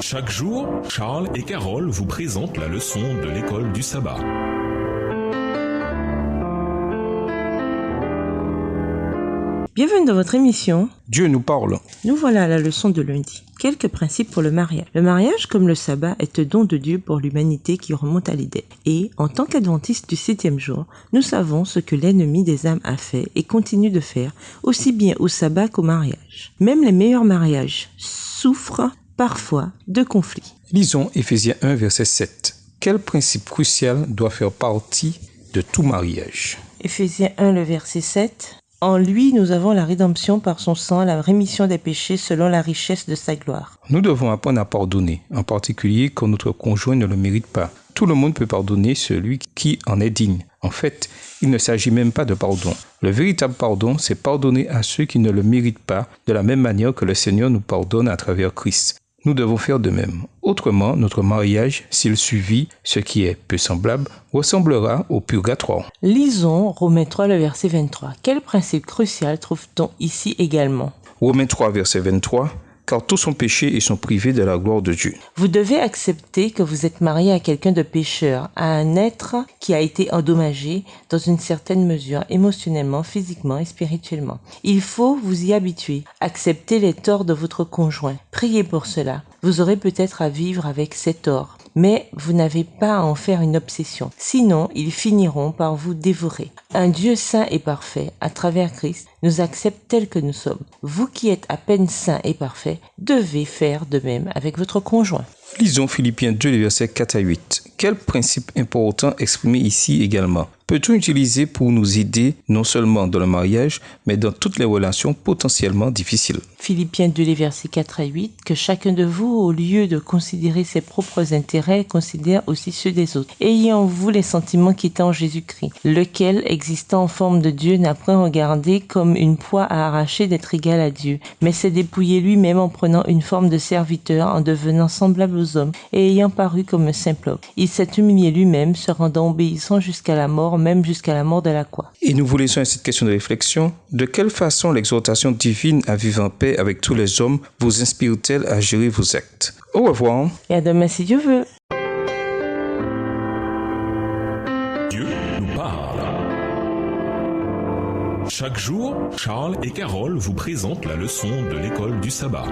Chaque jour, Charles et Carole vous présentent la leçon de l'école du sabbat. Bienvenue dans votre émission. Dieu nous parle. Nous voilà à la leçon de lundi. Quelques principes pour le mariage. Le mariage, comme le sabbat, est un don de Dieu pour l'humanité qui remonte à l'Éden. Et, en tant qu'adventistes du 7e jour, nous savons ce que l'ennemi des âmes a fait et continue de faire, aussi bien au sabbat qu'au mariage. Même les meilleurs mariages souffrent parfois de conflits. Lisons Éphésiens 1, verset 7. Quel principe crucial doit faire partie de tout mariage? Éphésiens 1, le verset 7. En lui, nous avons la rédemption par son sang, la rémission des péchés selon la richesse de sa gloire. Nous devons apprendre à pardonner, en particulier quand notre conjoint ne le mérite pas. Tout le monde peut pardonner celui qui en est digne. En fait, il ne s'agit même pas de pardon. Le véritable pardon, c'est pardonner à ceux qui ne le méritent pas, de la même manière que le Seigneur nous pardonne à travers Christ. Nous devons faire de même. Autrement, notre mariage, s'il suivit, ce qui est peu semblable, ressemblera au purgatoire. Lisons Romains 3, le verset 23. Quel principe crucial trouve-t-on ici également? Romains 3, verset 23. Car tous ont péché et sont privés de la gloire de Dieu. Vous devez accepter que vous êtes marié à quelqu'un de pécheur, à un être qui a été endommagé dans une certaine mesure, émotionnellement, physiquement et spirituellement. Il faut vous y habituer. Accepter les torts de votre conjoint. Priez pour cela. Vous aurez peut-être à vivre avec ces torts, mais vous n'avez pas à en faire une obsession. Sinon, ils finiront par vous dévorer. Un Dieu saint et parfait, à travers Christ, nous accepte tels que nous sommes. Vous qui êtes à peine saint et parfait, devez faire de même avec votre conjoint. Lisons Philippiens 2, les versets 4 à 8. Quel principe important exprimé ici également? Peut-on utiliser pour nous aider non seulement dans le mariage, mais dans toutes les relations potentiellement difficiles? Philippiens 2, les versets 4 à 8. Que chacun de vous, au lieu de considérer ses propres intérêts, considère aussi ceux des autres. Ayez en vous les sentiments qui étaient en Jésus-Christ, lequel, existant en forme de Dieu, n'a point regardé comme une proie à arracher d'être égal à Dieu, mais s'est dépouillé lui-même en prenant une forme de serviteur, en devenant semblable aux hommes, et ayant paru comme un simple homme. Il s'est humilié lui-même, se rendant obéissant jusqu'à la mort, même jusqu'à la mort de la croix. Et nous vous laissons à cette question de réflexion. De quelle façon l'exhortation divine à vivre en paix avec tous les hommes vous inspire-t-elle à gérer vos actes? Au revoir. Et à demain si Dieu veut. Dieu nous parle. Chaque jour, Charles et Carole vous présentent la leçon de l'école du sabbat.